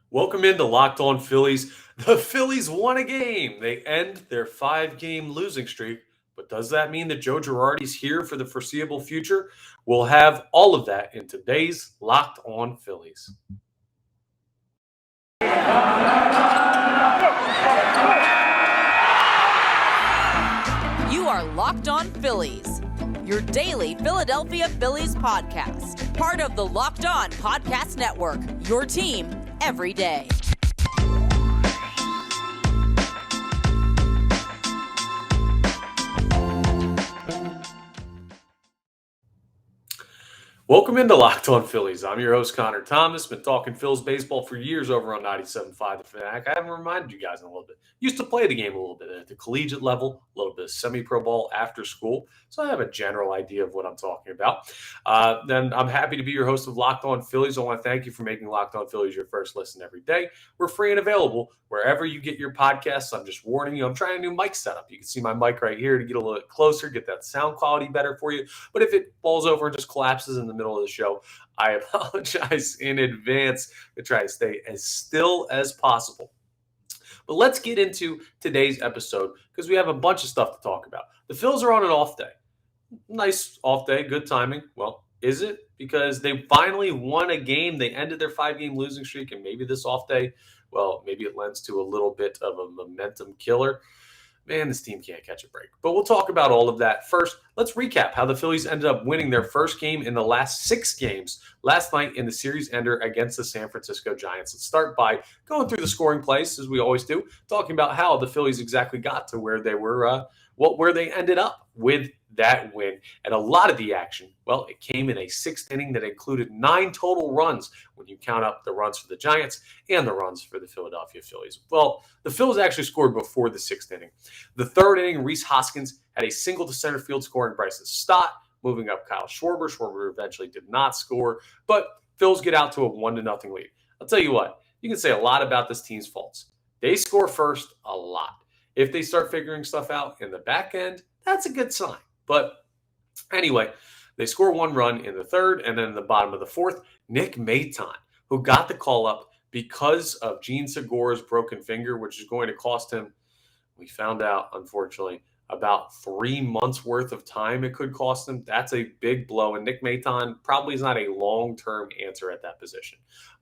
Welcome into Locked On Phillies. The Phillies won a game. They end their 5-game losing streak. But does that mean that Joe Girardi's here for the foreseeable future? We'll have all of that in today's Locked On Phillies. You are Locked On Phillies, your daily Philadelphia Phillies podcast. Part of the Locked On Podcast Network, your team every day. Welcome into Locked On Phillies. I'm your host, Connor Thomas. Been talking Phillies baseball for years over on 97.5 The Fanatic. I haven't reminded you guys in a little bit. Used to play the game a little bit at the collegiate level, a little bit of semi-pro ball after school. So I have a general idea of what I'm talking about. Then I'm happy to be your host of Locked On Phillies. I want to thank you for making Locked On Phillies your first listen every day. We're free and available wherever you get your podcasts. I'm just warning you, I'm trying a new mic setup. You can see my mic right here to get a little bit closer, get that sound quality better for you. But if it falls over and just collapses in the middle of the show, I apologize in advance to try to stay as still as possible. But let's get into today's episode because we have a bunch of stuff to talk about. The Phils are on an off day. Nice off day, good timing. Well, is it? Because they finally won a game. They ended their 5-game losing streak, and maybe this off day, well, maybe it lends to a little bit of a momentum killer. Man, this team can't catch a break. But we'll talk about all of that. First, let's recap how the Phillies ended up winning their first game in the last 6 games last night in the series ender against the San Francisco Giants. Let's start by going through the scoring place, as we always do, talking about how the Phillies exactly got to where they were, where they ended up with that win. And a lot of the action, well, it came in a 6th inning that included 9 total runs when you count up the runs for the Giants and the runs for the Philadelphia Phillies. Well, the Phillies actually scored before the 6th inning. The 3rd inning, Rhys Hoskins had a single to center field scoring Bryson Stott, moving up Kyle Schwarber. Schwarber eventually did not score, but Phils get out to a 1-0 lead. I'll tell you what, you can say a lot about this team's faults. They score first a lot. If they start figuring stuff out in the back end, that's a good sign. But anyway, they score 1 run in the 3rd, and then in the bottom of the 4th, Nick Maton, who got the call up because of Gene Segura's broken finger, which is going to cost him, we found out, unfortunately, about 3 months worth of time it could cost him. That's a big blow, and Nick Maton probably is not a long-term answer at that position.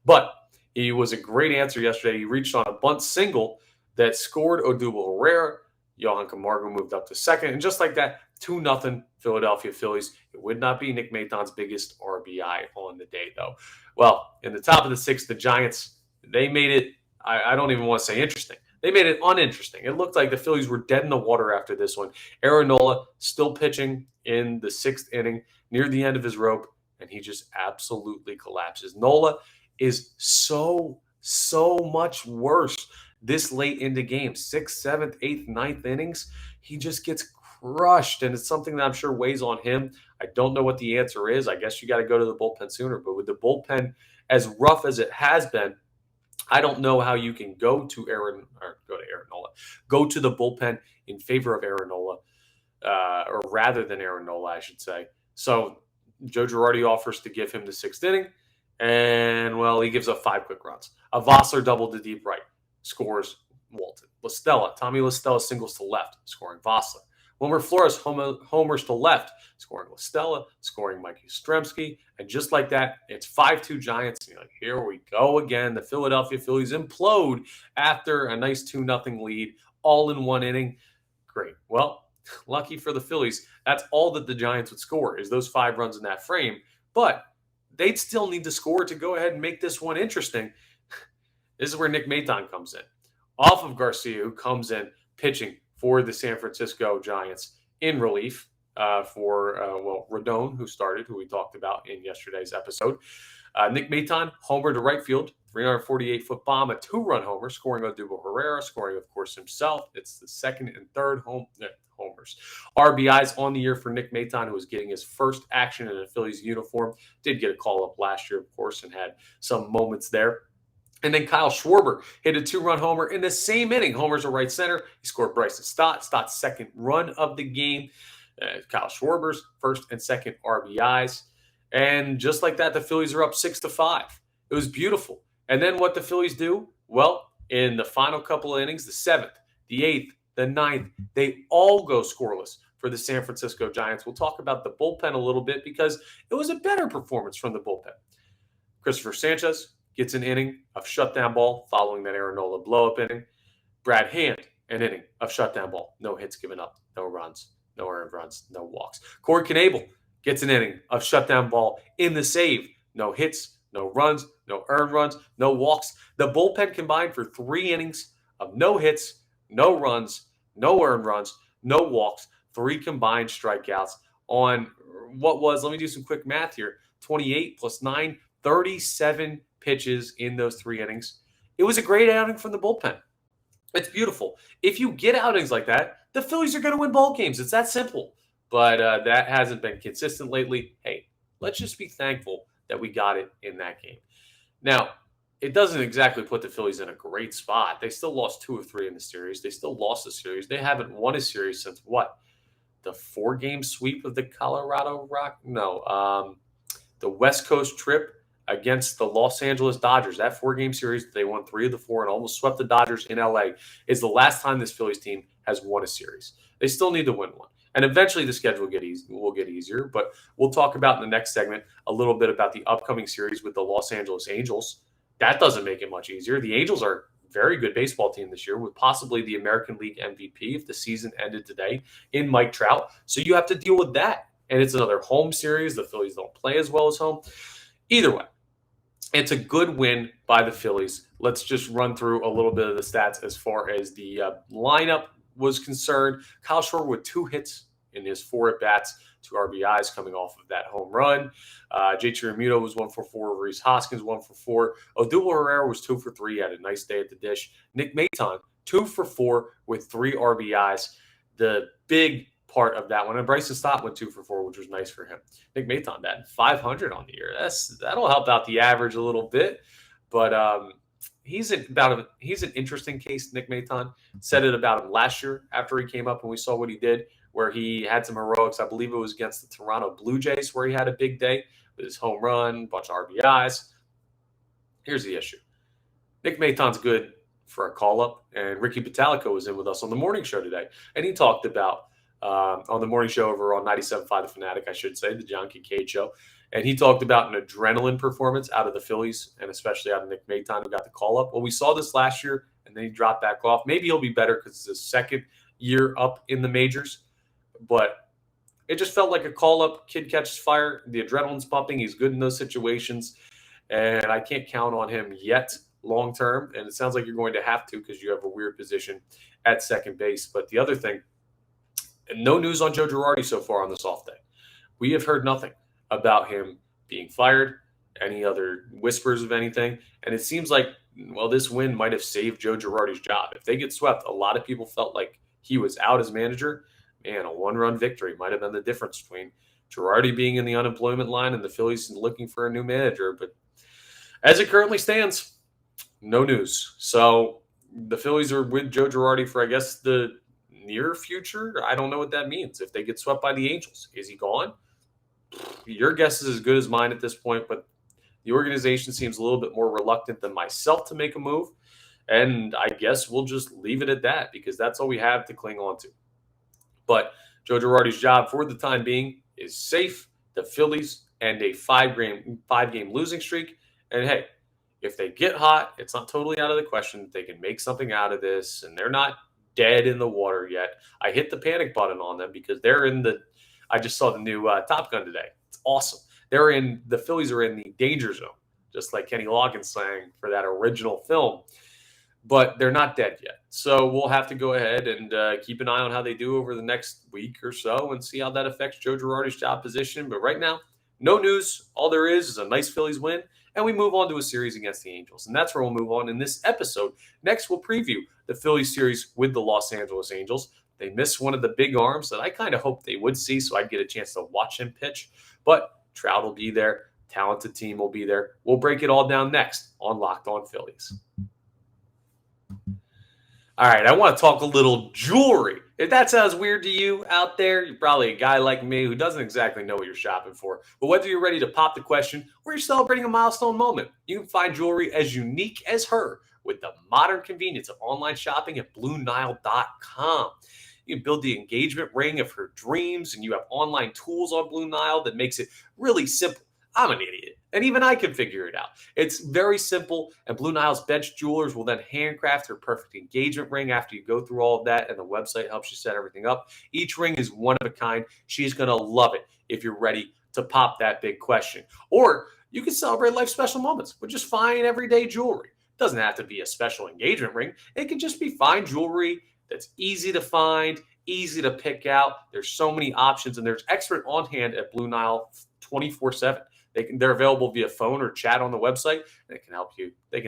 But he was a great answer yesterday. He reached on a bunt single that scored Odubel Herrera. Johan Camargo moved up to second. And just like that, 2-0 Philadelphia Phillies. It would not be Nick Maton's biggest RBI on the day, though. Well, in the top of the 6th, the Giants, they made it, I don't even want to say interesting. They made it uninteresting. It looked like the Phillies were dead in the water after this one. Aaron Nola still pitching in the 6th inning near the end of his rope, and he just absolutely collapses. Nola is so much worse this late into games, 6th, 7th, 8th, 9th innings. He just gets crushed, and it's something that I'm sure weighs on him. I don't know what the answer is. I guess you got to go to the bullpen sooner, but with the bullpen as rough as it has been, I don't know how you can go to the bullpen in favor of Aaron Nola, or rather than Aaron Nola, I should say. So Joe Girardi offers to give him the 6th inning, and, well, he gives up 5 quick runs. A Vossler double to deep right, scores Walton. Tommy La Stella singles to left, scoring Vossler. Wilmer Flores homers to left, scoring La Stella, scoring Mike Yastrzemski. And just like that, it's 5-2 Giants. And you're like, here we go again. The Philadelphia Phillies implode after a nice 2-0 lead, all in 1 inning. Great. Well, lucky for the Phillies, that's all that the Giants would score, is those 5 runs in that frame. But they'd still need to score to go ahead and make this one interesting. This is where Nick Maton comes in, off of Garcia, who comes in pitching for the San Francisco Giants in relief for Rodon, who started, who we talked about in yesterday's episode. Nick Maton, homer to right field, 348-foot bomb, a 2-run homer, scoring Odubel Herrera, scoring, of course, himself. It's the 2nd and 3rd homers. RBIs on the year for Nick Maton, who was getting his first action in a Phillies uniform. Did get a call-up last year, of course, and had some moments there. And then Kyle Schwarber hit a 2-run homer in the same inning. Homer's to right center. He scored Bryson Stott. Stott's 2nd run of the game. Kyle Schwarber's 1st and 2nd RBIs. And just like that, the Phillies are up 6-5. It was beautiful. And then what the Phillies do? Well, in the final couple of innings, the 7th, the 8th, the 9th, they all go scoreless for the San Francisco Giants. We'll talk about the bullpen a little bit because it was a better performance from the bullpen. Christopher Sanchez gets an inning of shutdown ball following that Aaron Nola blow-up inning. Brad Hand, an inning of shutdown ball. No hits given up, no runs, no earned runs, no walks. Corey Knebel gets an inning of shutdown ball in the save. No hits, no runs, no earned runs, no walks. The bullpen combined for 3 innings of no hits, no runs, no earned runs, no walks, 3 combined strikeouts on what was, let me do some quick math here, 28 plus 9, 37 pitches in those 3 innings. It was a great outing from the bullpen. It's beautiful. If you get outings like that, the Phillies are going to win ball games. It's that simple. But that hasn't been consistent lately. Hey, let's just be thankful that we got it in that game. Now, it doesn't exactly put the Phillies in a great spot. They still lost 2 of 3 in the series. They still lost the series. They haven't won a series since what? The 4-game sweep of the Colorado Rock? No, the West Coast trip against the Los Angeles Dodgers. That 4-game series, they won 3 of the 4 and almost swept the Dodgers in LA, is the last time this Phillies team has won a series. They still need to win one. And eventually the schedule will get easier, but we'll talk about in the next segment a little bit about the upcoming series with the Los Angeles Angels. That doesn't make it much easier. The Angels are a very good baseball team this year with possibly the American League MVP if the season ended today in Mike Trout. So you have to deal with that. And it's another home series. The Phillies don't play as well as home. Either way, it's a good win by the Phillies. Let's just run through a little bit of the stats as far as the lineup was concerned. Kyle Schwarber with 2 hits in his 4 at-bats, 2 RBIs coming off of that home run. JT Realmuto was 1 for 4. Rhys Hoskins 1 for 4. Odubel Herrera was 2 for 3. He had a nice day at the dish. Nick Maton 2 for 4 with 3 RBIs. The big part of that one, and Bryson Stott went 2 for 4, which was nice for him. Nick Maton batting 500 on the year. That'll help out the average a little bit, but he's an interesting case. Nick Maton said it about him last year after he came up and we saw what he did, where he had some heroics. I believe it was against the Toronto Blue Jays where he had a big day with his home run, bunch of RBIs. Here's the issue. Nick Maton's good for a call-up, and Ricky Pitalico was in with us on the morning show today, and he talked about on the morning show over on 97.5 The Fanatic, I should say, the John Kincaid show. And he talked about an adrenaline performance out of the Phillies and especially out of Nick Maton, who got the call-up. Well, we saw this last year, and then he dropped back off. Maybe he'll be better because it's his 2nd year up in the majors. But it just felt like a call-up. Kid catches fire. The adrenaline's pumping. He's good in those situations. And I can't count on him yet long-term. And it sounds like you're going to have to because you have a weird position at second base. But the other thing, and no news on Joe Girardi so far on this off day. We have heard nothing about him being fired, any other whispers of anything. And it seems like, well, this win might have saved Joe Girardi's job. If they get swept, a lot of people felt like he was out as manager. Man, a 1-run victory might have been the difference between Girardi being in the unemployment line and the Phillies looking for a new manager. But as it currently stands, no news. So the Phillies are with Joe Girardi for, I guess, the near future. I don't know what that means. If they get swept by the Angels, is he gone? Your guess is as good as mine at this point, but the organization seems a little bit more reluctant than myself to make a move. And I guess we'll just leave it at that because that's all we have to cling on to. But Joe Girardi's job for the time being is safe. The Phillies and a 5-game losing streak. And hey, if they get hot, it's not totally out of the question. They can make something out of this, and they're not dead in the water yet. I hit the panic button on them because I just saw the new Top Gun today. It's awesome. The Phillies are in the danger zone, just like Kenny Loggins sang for that original film. But they're not dead yet. So we'll have to go ahead and keep an eye on how they do over the next week or so and see how that affects Joe Girardi's job position. But right now, no news. All there is a nice Phillies win. And we move on to a series against the Angels. And that's where we'll move on in this episode. Next, we'll preview the Phillies series with the Los Angeles Angels. They missed one of the big arms that I kind of hoped they would see, so I'd get a chance to watch him pitch. But Trout will be there. Talented team will be there. We'll break it all down next on Locked On Phillies. All right, I want to talk a little jewelry If that sounds weird to you out there, you're probably a guy like me who doesn't exactly know what you're shopping for. But whether you're ready to pop the question or you're celebrating a milestone moment, you can find jewelry as unique as her with the modern convenience of online shopping at BlueNile.com. You can build the engagement ring of her dreams, and you have online tools on Blue Nile that makes it really simple. I'm an idiot, and even I can figure it out. It's very simple, and Blue Nile's bench jewelers will then handcraft her perfect engagement ring after you go through all of that, and the website helps you set everything up. Each ring is one of a kind. She's going to love it if you're ready to pop that big question. Or you can celebrate life special moments with just fine everyday jewelry. It doesn't have to be a special engagement ring. It can just be fine jewelry that's easy to find, easy to pick out. There's so many options, and there's expert on hand at Blue Nile 24/7. They're available via phone or chat on the website. And they can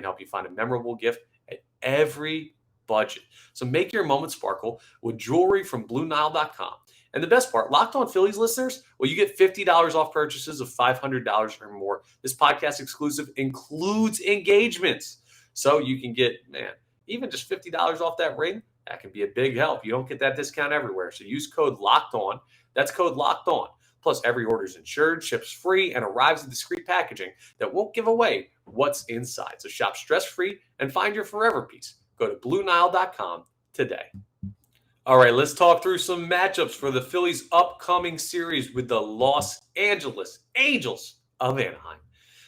help you find a memorable gift at every budget. So make your moment sparkle with jewelry from BlueNile.com. And the best part, Locked On Phillies listeners, well, you get $50 off purchases of $500 or more. This podcast exclusive includes engagements. So you can get, even just $50 off that ring. That can be a big help. You don't get that discount everywhere. So use code Locked On. That's code Locked On. Plus, every order is insured, ships free, and arrives in discreet packaging that won't give away what's inside. So shop stress-free and find your forever piece. Go to BlueNile.com today. All right, let's talk through some matchups for the Phillies' upcoming series with the Los Angeles Angels of Anaheim.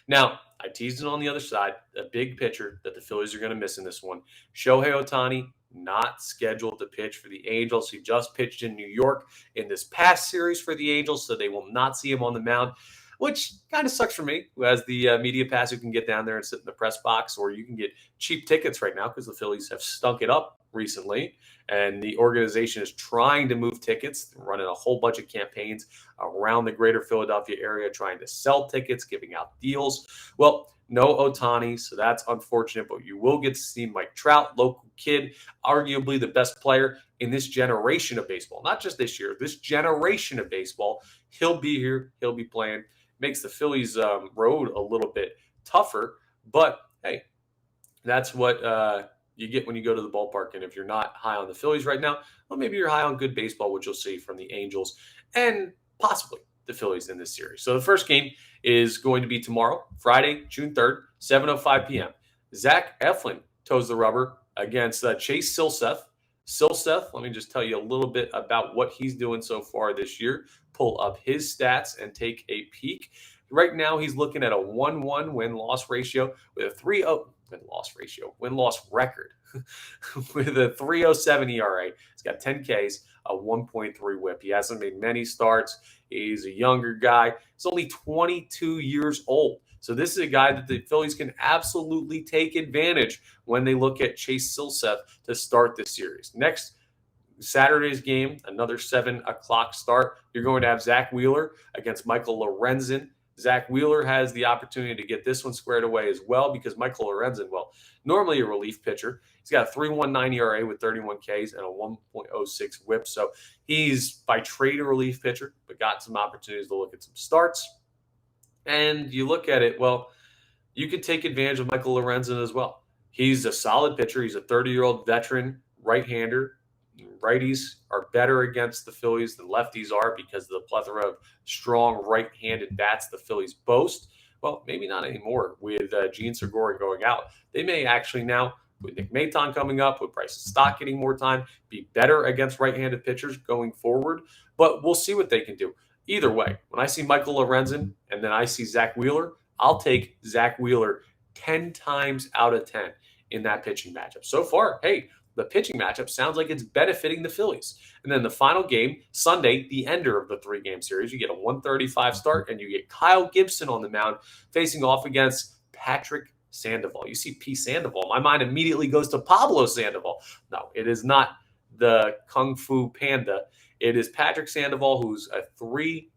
Now, I teased it on the other side, a big pitcher that the Phillies are going to miss in this one. Shohei Ohtani, not scheduled to pitch for the Angels. He just pitched in New York in this past series for the Angels, so they will not see him on the mound, which kind of sucks for me, who has the media pass, who can get down there and sit in the press box, or you can get cheap tickets right now because the Phillies have stunk it up recently, and the organization is trying to move tickets, running a whole bunch of campaigns around the greater Philadelphia area, trying to sell tickets, giving out deals. Well, no Ohtani, so that's unfortunate, but you will get to see Mike Trout, local kid, arguably the best player in this generation of baseball. Not just this year, this generation of baseball. He'll be here. He'll be playing. Makes the Phillies' road a little bit tougher, but hey, that's what you get when you go to the ballpark. And if you're not high on the Phillies right now, well, maybe you're high on good baseball, which you'll see from the Angels and possibly the Phillies in this series. So the first game is going to be tomorrow, Friday, June 3rd, 7:05 p.m. Zach Eflin toes the rubber against Chase Silseth. Silseth, let me just tell you a little bit about what he's doing so far this year. Pull up his stats and take a peek. Right now, he's looking at a 1-1 win-loss ratio with a 3-0 win-loss record with a 3.07 ERA. He's got 10 Ks, a 1.3 whip. He hasn't made many starts. He's a younger guy. He's only 22 years old. So this is a guy that the Phillies can absolutely take advantage when they look at Chase Silseth to start this series. Next Saturday's game, another 7 o'clock start. You're going to have Zach Wheeler against Michael Lorenzen. Zach Wheeler has the opportunity to get this one squared away as well because Michael Lorenzen, well, normally a relief pitcher. He's got a 3.19 ERA with 31 Ks and a 1.06 whip. So he's by trade a relief pitcher, but got some opportunities to look at some starts. And you look at it, well, you could take advantage of Michael Lorenzen as well. He's a solid pitcher. He's a 30-year-old veteran right-hander. Righties are better against the Phillies than lefties are because of the plethora of strong right-handed bats the Phillies boast. Well, maybe not anymore with Gene Segura going out. They may actually now, with Nick Maton coming up, with Bryson Stott getting more time, be better against right-handed pitchers going forward. But we'll see what they can do. Either way, when I see Michael Lorenzen and then I see Zach Wheeler, I'll take Zach Wheeler 10 times out of 10 in that pitching matchup. So far, hey, the pitching matchup sounds like it's benefiting the Phillies. And then the final game, Sunday, the ender of the 3-game series, you get a 1:35 start, and you get Kyle Gibson on the mound facing off against Patrick Sandoval. You see P. Sandoval, my mind immediately goes to Pablo Sandoval. No, it is not the Kung Fu Panda. It is Patrick Sandoval, who's a 3-1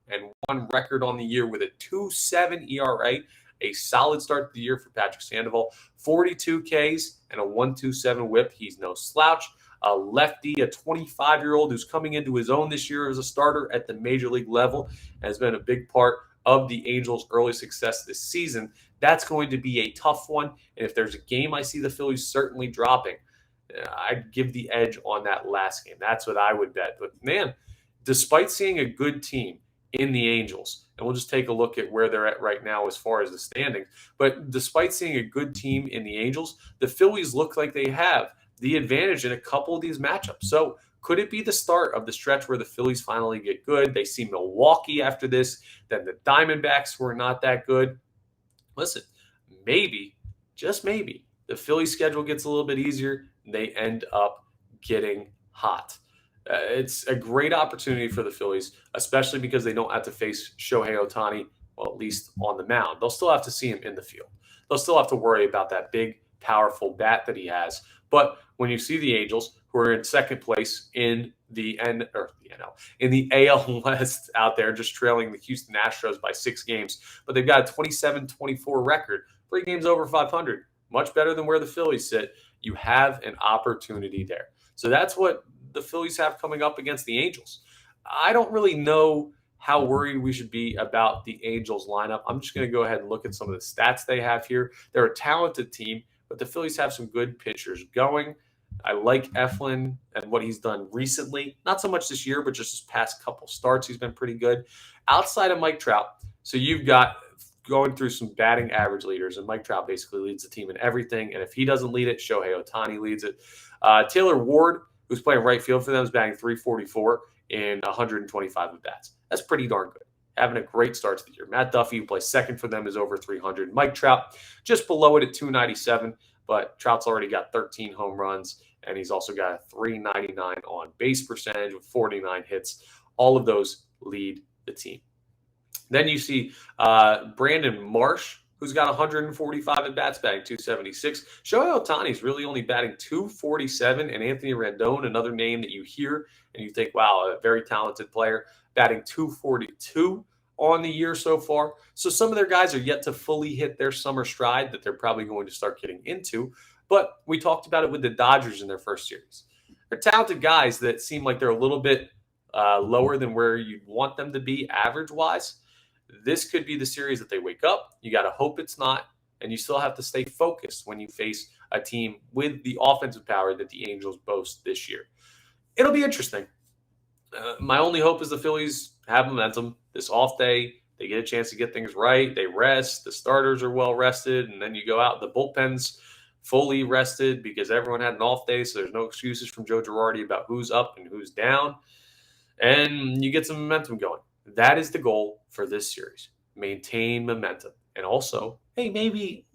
record on the year with a 2.7 ERA. A solid start to the year for Patrick Sandoval. 42 Ks and a 1.27 whip. He's no slouch. A lefty, a 25-year-old who's coming into his own this year as a starter at the major league level, has been a big part of the Angels' early success this season. That's going to be a tough one. And if there's a game I see the Phillies certainly dropping, I'd give the edge on that last game. That's what I would bet. But man, despite seeing a good team in the Angels, and we'll just take a look at where they're at right now as far as the standings, but despite seeing a good team in the Angels, the Phillies look like they have the advantage in a couple of these matchups. So could it be the start of the stretch where the Phillies finally get good? They see Milwaukee after this, then the Diamondbacks were not that good. Listen, maybe, just maybe, the Phillies schedule gets a little bit easier. They end up getting hot. It's a great opportunity for the Phillies, especially because they don't have to face Shohei Ohtani, well, at least on the mound. They'll still have to see him in the field. They'll still have to worry about that big, powerful bat that he has. But when you see the Angels, who are in second place in the AL West out there, just trailing the Houston Astros by 6 games, but they've got a 27-24 record, 3 games over 500, much better than where the Phillies sit. You have an opportunity there. So that's what the Phillies have coming up against the Angels. I don't really know how worried we should be about the Angels lineup. I'm just going to go ahead and look at some of the stats they have here. They're a talented team, but the Phillies have some good pitchers going. I like Eflin and what he's done recently. Not so much this year, but just his past couple starts, he's been pretty good. Outside of Mike Trout, so you've got going through some batting average leaders, and Mike Trout basically leads the team in everything. And if he doesn't lead it, Shohei Ohtani leads it. Taylor Ward, who's playing right field for them, is batting .344 in 125 at-bats. That's pretty darn good. Having a great start to the year. Matt Duffy, who plays second for them, is over 300. Mike Trout, just below it at 297, but Trout's already got 13 home runs, and he's also got a 399 on base percentage with 49 hits. All of those lead the team. Then you see Brandon Marsh, who's got 145 at-bats, batting .276. Shohei Ohtani is really only batting .247, and Anthony Rendon, another name that you hear and you think, wow, a very talented player, batting .242 on the year so far. So some of their guys are yet to fully hit their summer stride that they're probably going to start getting into. But we talked about it with the Dodgers in their first series. They're talented guys that seem like they're a little bit lower than where you'd want them to be average-wise. This could be the series that they wake up. You got to hope it's not, and you still have to stay focused when you face a team with the offensive power that the Angels boast this year. It'll be interesting. My only hope is the Phillies have momentum. This off day, they get a chance to get things right. They rest. The starters are well rested, and then you go out. The bullpen's fully rested because everyone had an off day, so there's no excuses from Joe Girardi about who's up and who's down. And you get some momentum going. That is the goal for this series. Maintain momentum. And also, hey, maybe,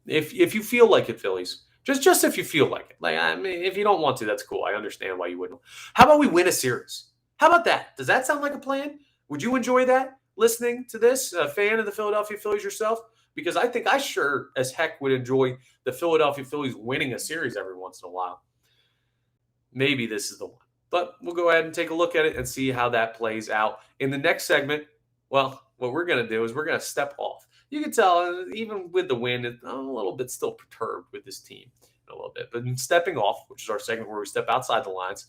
if you feel like it, Phillies, just if you feel like it. Like, I mean, if you don't want to, that's cool. I understand why you wouldn't. How about we win a series? How about that? Does that sound like a plan? Would you enjoy that, listening to this? A fan of the Philadelphia Phillies yourself? Because I think I sure as heck would enjoy the Philadelphia Phillies winning a series every once in a while. Maybe this is the one. But we'll go ahead and take a look at it and see how that plays out. In the next segment, well, what we're going to do is we're going to step off. You can tell, even with the win, I'm a little bit still perturbed with this team in a little bit. But in stepping off, which is our segment where we step outside the lines,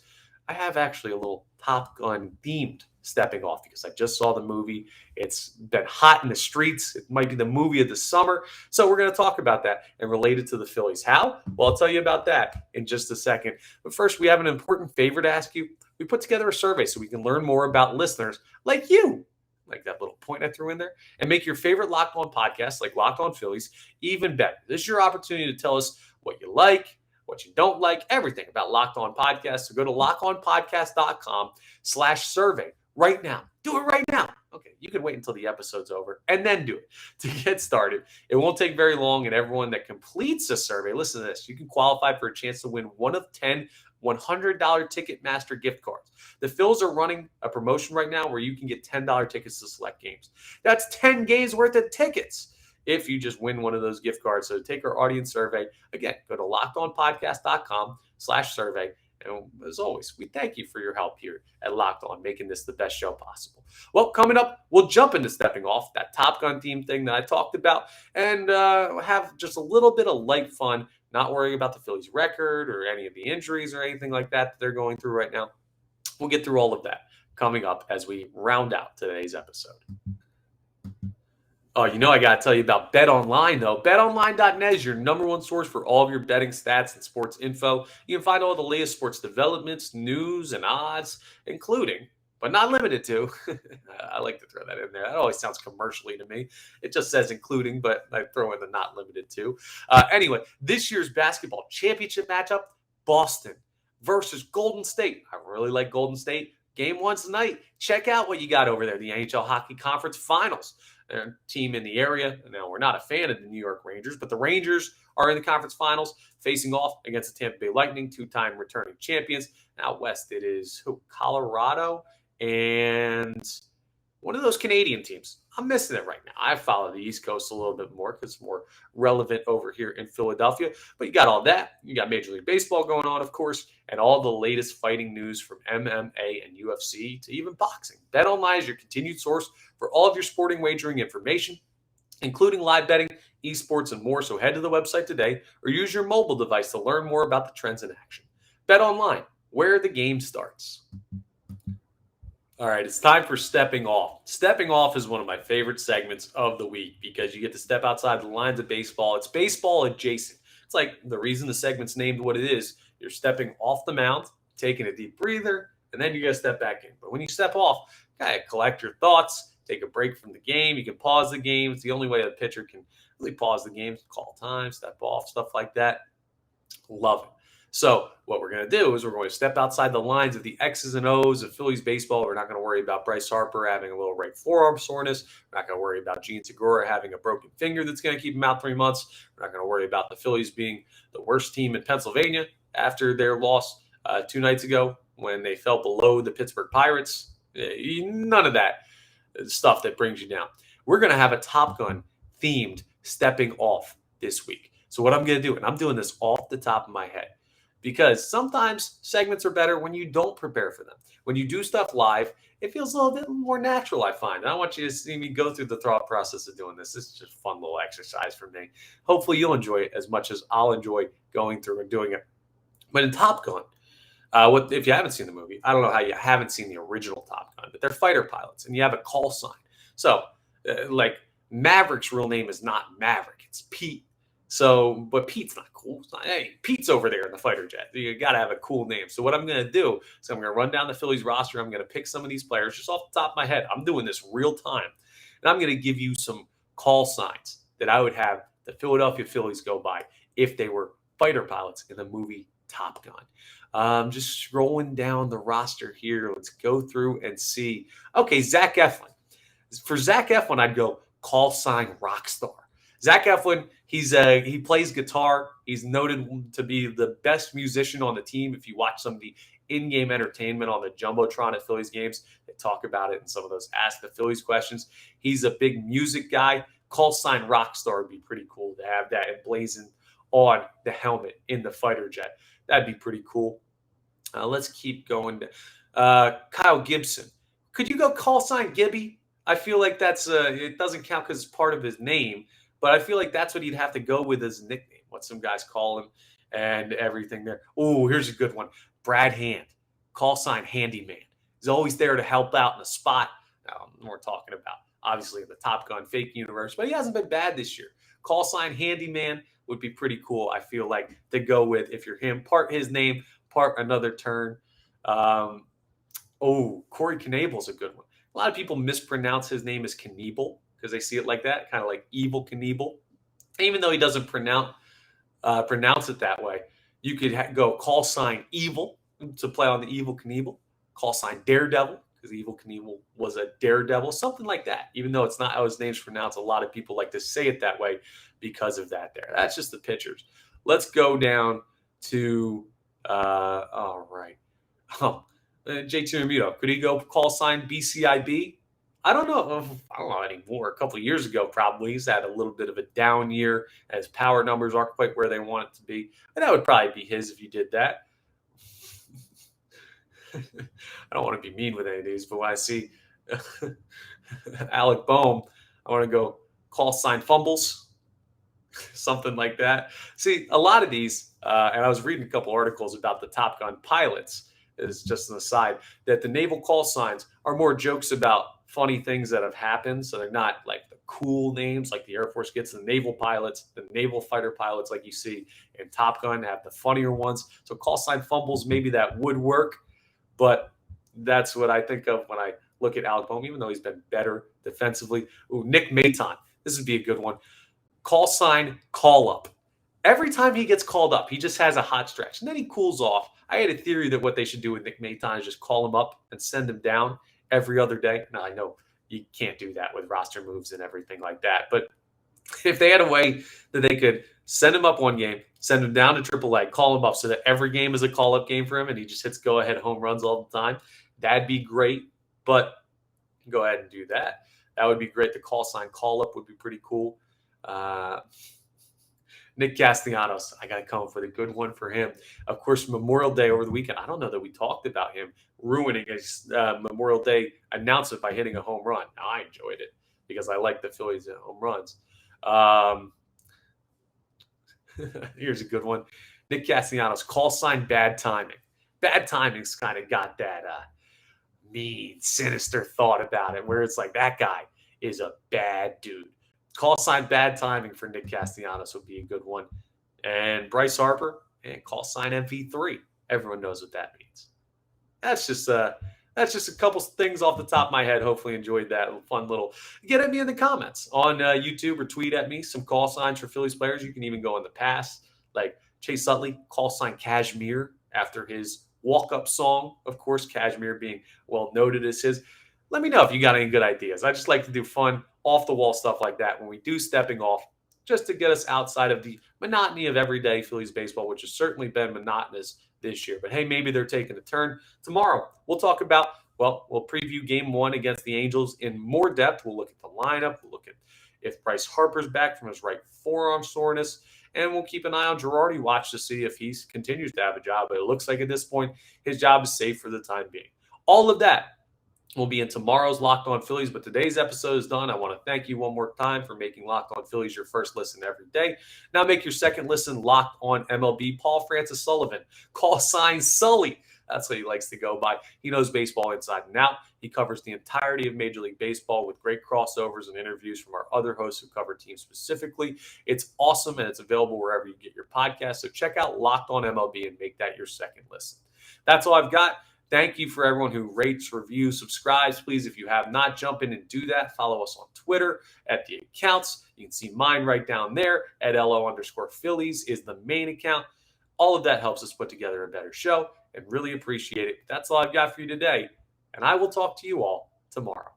I have actually a little Top Gun themed stepping off because I just saw the movie. It's been hot in the streets. It might be the movie of the summer. So we're going to talk about that and relate it to the Phillies. How? Well, I'll tell you about that in just a second. But first, we have an important favor to ask you. We put together a survey so we can learn more about listeners like you, like that little point I threw in there, and make your favorite Locked On podcast, like Locked On Phillies, even better. This is your opportunity to tell us what you like, what you don't like, everything about Locked On Podcasts. So go to lockedonpodcast.com/survey right now. Do it right now. Okay, you can wait until the episode's over and then do it to get started. It won't take very long, and everyone that completes a survey, listen to this, you can qualify for a chance to win one of 10 $100 Ticketmaster gift cards. The Phils are running a promotion right now where you can get $10 tickets to select games. That's 10 games worth of tickets if you just win one of those gift cards. So take our audience survey. Again, go to lockedonpodcast.com/survey. And as always, we thank you for your help here at Locked On, making this the best show possible. Well, coming up, we'll jump into stepping off, that Top Gun theme thing that I talked about, and have just a little bit of light fun, not worrying about the Phillies' record or any of the injuries or anything like that they're going through right now. We'll get through all of that coming up as we round out today's episode. Oh, I got to tell you about Bet Online, though. BetOnline.net is your number one source for all of your betting stats and sports info. You can find all the latest sports developments, news, and odds, including, but not limited to, I like to throw that in there. That always sounds commercially to me. It just says including, but I throw in the not limited to. Anyway, this year's basketball championship matchup, Boston versus Golden State. I really like Golden State. Game 1's tonight. Check out what you got over there, the NHL Hockey Conference Finals. They're a team in the area. Now, we're not a fan of the New York Rangers, but the Rangers are in the conference finals facing off against the Tampa Bay Lightning, two-time returning champions. Out west, it is Colorado and one of those Canadian teams. I'm missing it right now. I follow the East Coast a little bit more because it's more relevant over here in Philadelphia. But you got all that. You got Major League Baseball going on, of course, and all the latest fighting news from MMA and UFC to even boxing. BetOnline is your continued source for all of your sporting wagering information, including live betting, esports, and more. So head to the website today or use your mobile device to learn more about the trends in action. BetOnline, where the game starts. All right, it's time for Stepping Off. Stepping Off is one of my favorite segments of the week because you get to step outside the lines of baseball. It's baseball adjacent. It's like the reason the segment's named what it is. You're stepping off the mound, taking a deep breather, and then you're going to step back in. But when you step off, you got to collect your thoughts, take a break from the game. You can pause the game. It's the only way a pitcher can really pause the game, call time, step off, stuff like that. Love it. So what we're going to do is we're going to step outside the lines of the X's and O's of Phillies baseball. We're not going to worry about Bryce Harper having a little right forearm soreness. We're not going to worry about Gene Segura having a broken finger that's going to keep him out 3 months. We're not going to worry about the Phillies being the worst team in Pennsylvania after their loss 2 nights ago when they fell below the Pittsburgh Pirates. None of that stuff that brings you down. We're going to have a Top Gun themed stepping off this week. So what I'm going to do, and I'm doing this off the top of my head, because sometimes segments are better when you don't prepare for them. When you do stuff live, it feels a little bit more natural, I find. And I want you to see me go through the thought process of doing this. This is just a fun little exercise for me. Hopefully you'll enjoy it as much as I'll enjoy going through and doing it. But in Top Gun, if you haven't seen the movie, I don't know how you haven't seen the original Top Gun, but they're fighter pilots, and you have a call sign. So, like, Maverick's real name is not Maverick, it's Pete. So, but Pete's not cool. It's not, hey, Pete's over there in the fighter jet. You got to have a cool name. So what I'm going to do is I'm going to run down the Phillies roster. I'm going to pick some of these players just off the top of my head. I'm doing this real time. And I'm going to give you some call signs that I would have the Philadelphia Phillies go by if they were fighter pilots in the movie Top Gun. Just scrolling down the roster here. Let's go through and see. Okay, Zach Eflin. For Zach Eflin, I'd go call sign rock star. Zach Eflin, he plays guitar. He's noted to be the best musician on the team. If you watch some of the in-game entertainment on the Jumbotron at Phillies games, they talk about it in some of those Ask the Phillies questions. He's a big music guy. Call sign rock star would be pretty cool to have that emblazoned on the helmet in the fighter jet. That'd be pretty cool. Let's keep going. Kyle Gibson. Could you go call sign Gibby? I feel like that's it doesn't count because it's part of his name. But I feel like that's what he'd have to go with as a nickname, what some guys call him and everything there. Oh, here's a good one. Brad Hand, call sign Handyman. He's always there to help out in a spot. We're talking about, obviously, the Top Gun fake universe, but he hasn't been bad this year. Call sign Handyman would be pretty cool, I feel like, to go with if you're him. Part his name, part another turn. Corey Knable's a good one. A lot of people mispronounce his name as Knievel, because they see it like that, kind of like Evil Knievel. Even though he doesn't pronounce it that way, you could go call sign Evil to play on the Evil Knievel, call sign Daredevil, because Evil Knievel was a daredevil, something like that. Even though it's not how his name's pronounced, a lot of people like to say it that way because of that there. That's just the pitchers. Let's go down to, all right. JT Realmuto, could he go call sign BCIB? I don't know anymore. A couple of years ago, probably he's had a little bit of a down year, and his power numbers aren't quite where they want it to be. And that would probably be his if you did that. I don't want to be mean with any of these, but when I see Alec Boehm, I want to go call sign fumbles, something like that. See, a lot of these, and I was reading a couple articles about the Top Gun pilots, is just an aside, that the naval call signs are more jokes about funny things that have happened. So they're not like the cool names like the Air Force gets, the naval pilots, the naval fighter pilots like you see in Top Gun have the funnier ones. So call sign fumbles, maybe that would work. But that's what I think of when I look at Alec Boehm, even though he's been better defensively. Ooh, Nick Maton. This would be a good one. Call sign, call up. Every time he gets called up, he just has a hot stretch. And then he cools off. I had a theory that what they should do with Nick Maton is just call him up and send him down every other day. Now, I know you can't do that with roster moves and everything like that. But if they had a way that they could send him up one game, send him down to AAA, call him up so that every game is a call-up game for him and he just hits go-ahead home runs all the time, that'd be great. But go ahead and do that. That would be great. The call sign call-up would be pretty cool. Nick Castellanos, I got to come up with a good one for him. Of course, Memorial Day over the weekend. I don't know that we talked about him ruining his Memorial Day announcement by hitting a home run. Now, I enjoyed it because I like the Phillies at home runs. Here's a good one. Nick Castellanos, call sign bad timing. Bad timing's kind of got that mean, sinister thought about it where it's like that guy is a bad dude. Call sign bad timing for Nick Castellanos would be a good one. And Bryce Harper, and call sign MV3. Everyone knows what that means. That's just a couple things off the top of my head. Hopefully enjoyed that fun little. Get at me in the comments on YouTube or tweet at me some call signs for Phillies players. You can even go in the past, like Chase Utley, call sign Cashmere after his walk-up song. Of course, Cashmere being well noted as his. Let me know if you got any good ideas. I just like to do fun, off-the-wall stuff like that when we do stepping off, just to get us outside of the monotony of everyday Phillies baseball, which has certainly been monotonous this year. But hey, maybe they're taking a turn. Tomorrow, we'll talk about, we'll preview Game 1 against the Angels in more depth. We'll look at the lineup. We'll look at if Bryce Harper's back from his right forearm soreness. And we'll keep an eye on Girardi, watch to see if he continues to have a job. But it looks like at this point, his job is safe for the time being. All of that will be in tomorrow's Locked On Phillies, but today's episode is done. I want to thank you one more time for making Locked On Phillies your first listen every day. Now make your second listen Locked On MLB. Paul Francis Sullivan, call sign Sully. That's what he likes to go by. He knows baseball inside and out. He covers the entirety of Major League Baseball with great crossovers and interviews from our other hosts who cover teams specifically. It's awesome, and it's available wherever you get your podcast. So check out Locked On MLB and make that your second listen. That's all I've got. Thank you for everyone who rates, reviews, subscribes. Please, if you have not, jump in and do that. Follow us on Twitter at the accounts. You can see mine right down there at LO_Phillies is the main account. All of that helps us put together a better show and really appreciate it. That's all I've got for you today, and I will talk to you all tomorrow.